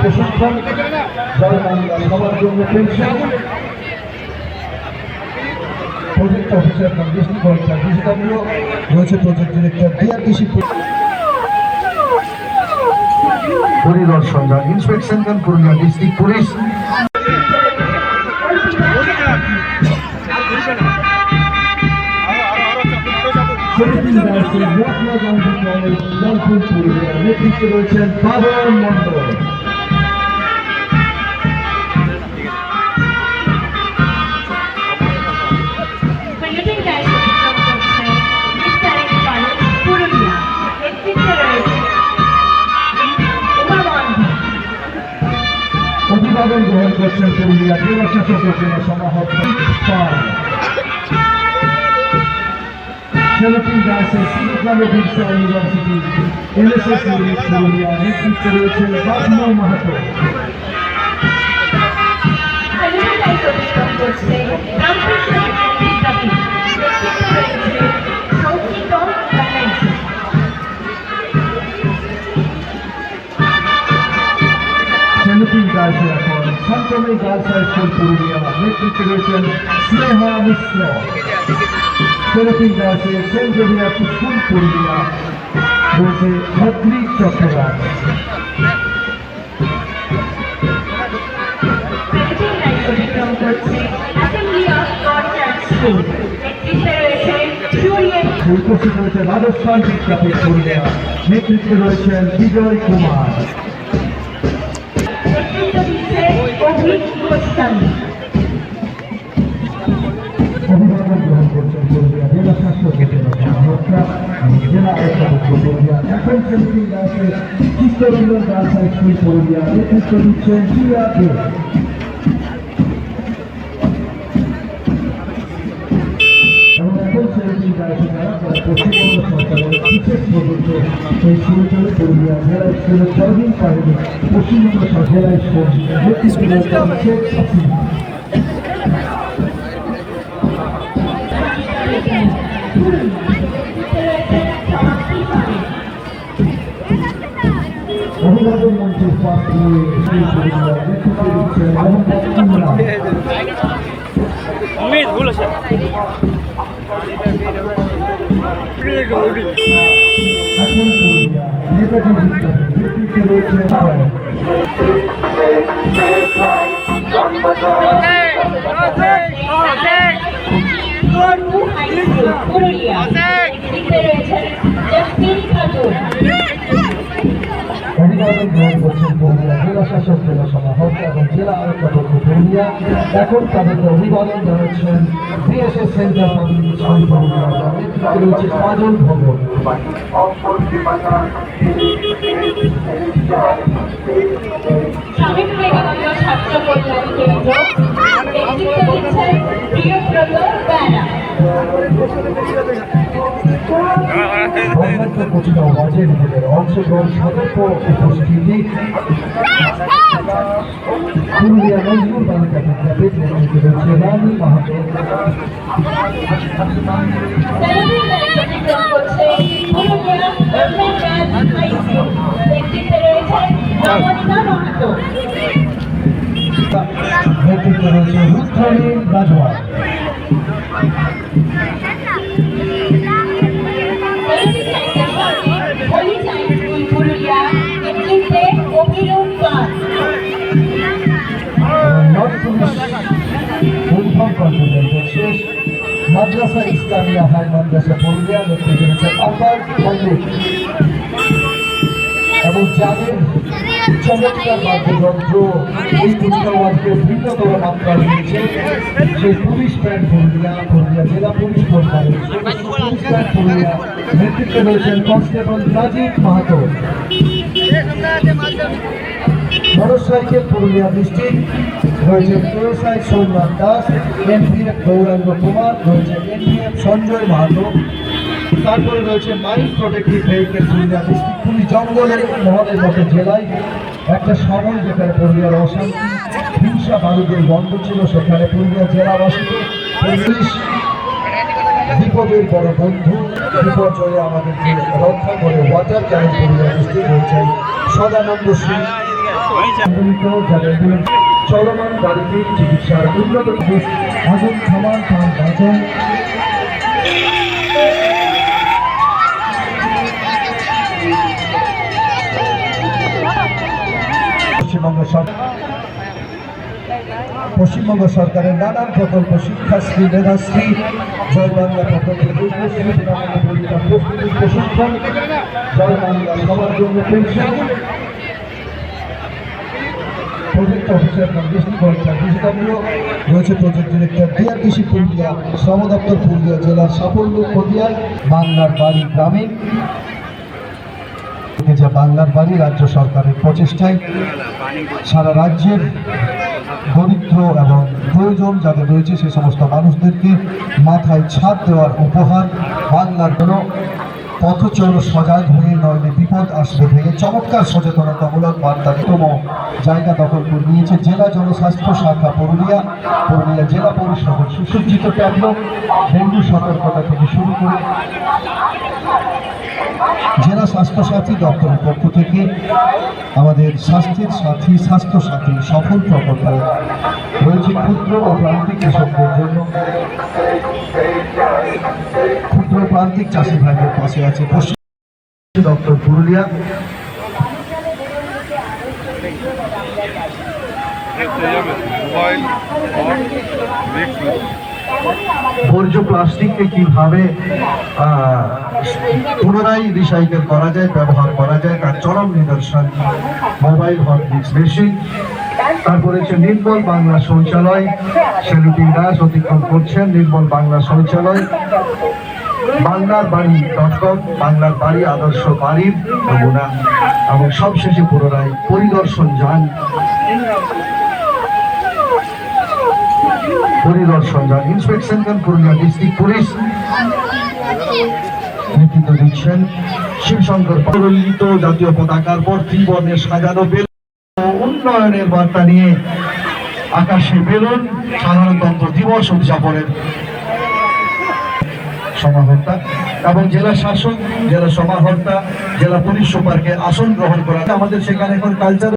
প্রশিক্ষণ সবার জন্য pension project officer district collector DCW রয়েছে প্রজেক্ট ডিরেক্টর ডিআরডিসি পরিদর্শন যান ইন্সপেকশন দেন পুরুলিয়া ডিস্ট্রিক্ট পুলিশ নেতৃত্বে রয়েছেন বাবর মন্ডল। অভিবাদন গ্রহণ করছেন পুরুলিয়া জেলা শাসক ও জেলা সমাহর্তা সেলফিং গার্লসের সিলেট Birsa university NSS unit Purulia নেতৃত্বে রয়েছেন বাবনু মাহাতো। সেলফিং গার্লসের এখন শান্তমী গার্লস হাই স্কুল পুরুলিয়া নেতৃত্বে রয়েছেন স্নেহা মিশ্র। সেলফিং গার্লসের সেন্ট জেভিয়ার স্কুল পুরুলিয়া রয়েছে ভদ্রী চট্টগ্রাম। উপস্থিত রয়েছে রাজস্থান বিদ্যাপীঠ পুরুলিয়া নেতৃত্বে রয়েছেন বিজয় কুমার। অভিভাবক গ্রহণ করছেন পুরুলিয়া জেলা শাসক জেলা পুরুলিয়া এখন সেলফিং গার্লসের Chittaranjan girls high school Purulia নেতৃত্ব দিচ্ছেন প্রিয়া দে। এবং এখন সেলফিং গার্লসের দ্বারা পশ্চিমবঙ্গ সরকারের বিশেষ প্রকল্প এই শুরু করে পুরুলিয়া জেলা স্কুলের সর্বিন পারেনি পশ্চিমবঙ্গ জেলা স্কুল স্কুলের শেখ হাসিনা। অভিভাবক মঞ্চের পাশে নেতৃত্বে দিচ্ছেন মোহাম্মদ ইমরান। এখন পুরুলিয়া নেতাজি নেতৃত্বে রয়েছে অভিভাবক গ্রহণ করছেন পুরুলিয়া জেলা শাসক জেলা সমাহর্তা এবং জেলা আরক্ষা পুরুলিয়া। এখন তাদেরকে অভিবাদন জানাচ্ছেন BSS centre public school Purulia নেতৃত্বে রয়েছে কাজল ভবন। নিজেদের অংশগ্রহণ সতর্ক উপস্থিতি পুরুলিয়া নজরুল বালিকা বিদ্যাপীঠ নেতৃত্বে রয়েছে রানী মাহাতো। নেতৃত্বে রয়েছে রুদ্রনী রাজওয়া। মাদ্রাসা ইসলামিয়া হাই মাদ্রাসা পুরুলিয়া নেতৃত্বে রয়েছে আব্বাস মল্লিক এবং যাদের চমৎকার বাদ্যযন্ত্র এই উৎসবকে ভিন্নতর মাত্রা দিয়েছে সেই পুলিশ ব্যান্ড পুরুলিয়া পুরুলিয়া জেলা পুলিশ প্রধানের পুলিশ ব্যান্ড পুরুলিয়া নেতৃত্বে রয়েছেন constable Rajib Mahato. Motorcycle Purulia district রয়েছে এএসআই সোমনাথ দাস, এনপিএফ গৌরাঙ্গ কুমার, রয়েছে এনপিএফ সঞ্জয় মাহাতো। তারপরে রয়েছে mine protective vehicle Purulia district police. জঙ্গলের মহলের মতো জেলায় একটা সময় যেখানে পুরুলিয়ার অশান্তি হিংসা বারুদের বন্ধ ছিল সেখানে পুরুলিয়া জেলাবাসীকে পুলিশ বিপদের বড় বন্ধু, বিপর্যয়ে আমাদেরকে রক্ষা করে ওয়াটার ক্যানেল পুরুলিয়া ডিস্ট্রিক্ট রয়েছে সদানন্দ সিং, যাদের চলমান গাড়িতে চিকিৎসার উন্নত আগুন থামান প্রাণ বাঁচান। পশ্চিমবঙ্গ সরকারের নানান প্রকল্প, শিক্ষাশ্রী, মেধাশ্রী, জয় বাংলা প্রকল্পের প্রস্তুতি প্রশিক্ষণ, জয় বাংলা সবার জন্য পেনশন, প্রজেক্ট অফিসার রয়েছে, প্রজেক্ট ডিরেক্টর ডিআরডিসি পুরুলিয়া, শ্রম দপ্তর পুরুলিয়া জেলার সাফল্য খতিয়ান, বাংলার বাড়ি গ্রামীণ, যা বাংলার বাড়ি রাজ্য সরকারের প্রচেষ্টায় সারা রাজ্যের দরিদ্র এবং প্রয়োজন যাদের রয়েছে সে সমস্ত মানুষদেরকে মাথায় ছাদ দেওয়ার উপহার। বাংলার কোনো পথচল সজাগ হয়ে নইলে বিপদ আসবে ভেঙে চমৎকার সচেতনতামূলক বার্তাতম জায়গা দখল করে নিয়েছে জেলা জনস্বাস্থ্য শাখা পুরুলিয়া, পুরুলিয়া জেলা পরিষদের সুসজ্জিত ট্যাবলো, ডেঙ্গু সতর্কতা থেকে শুরু করে জেলা স্বাস্থ্যসাথী দপ্তরের পক্ষ থেকে আমাদের স্বাস্থ্যের সাথী স্বাস্থ্য সাথী সফল প্রকল্প রয়েছে ক্ষুদ্র ও প্রান্তিক কৃষকদের জন্য। ক্ষুদ্র প্রান্তিক চাষি ভাইদের পাশে আছে পশ্চিম দপ্তর পুরুলিয়া। বর্জ্য প্লাস্টিককে কিভাবে পুনরায় রিসাইকেল করা যায়, ব্যবহার করা যায় তার চরম নিদর্শন মোবাইল হট মিক্স মেশিন। তারপরে হচ্ছে নির্মল বাংলা শৌচালয়, সেলুটিং দাস অতিক্রম করছেন নির্মল বাংলা শৌচালয়, বাংলার বাড়ি .com, বাংলার বাড়ি আদর্শ বাড়ির নমুনা, এবং সবশেষে পুনরায় পরিদর্শন যান ইন্সপেকশন যান পুরুলিয়া ডিস্ট্রিক্ট পুলিশ নেতৃত্ব দিচ্ছেন শিবশঙ্কর পরিলিত জাতীয় পতাকার পর ত্রিবর্ণের সাজানো বেলুন, উন্নয়নের বার্তা নিয়ে আকাশে বেলুন, সাধারণতন্ত্র দিবস উদযাপনের সমাহর্তা এবং জেলা শাসক, জেলা সমাহর্তা, জেলা পুলিশ সুপারকে আসন গ্রহণ করা। আমাদের সেখানে এখন কালচার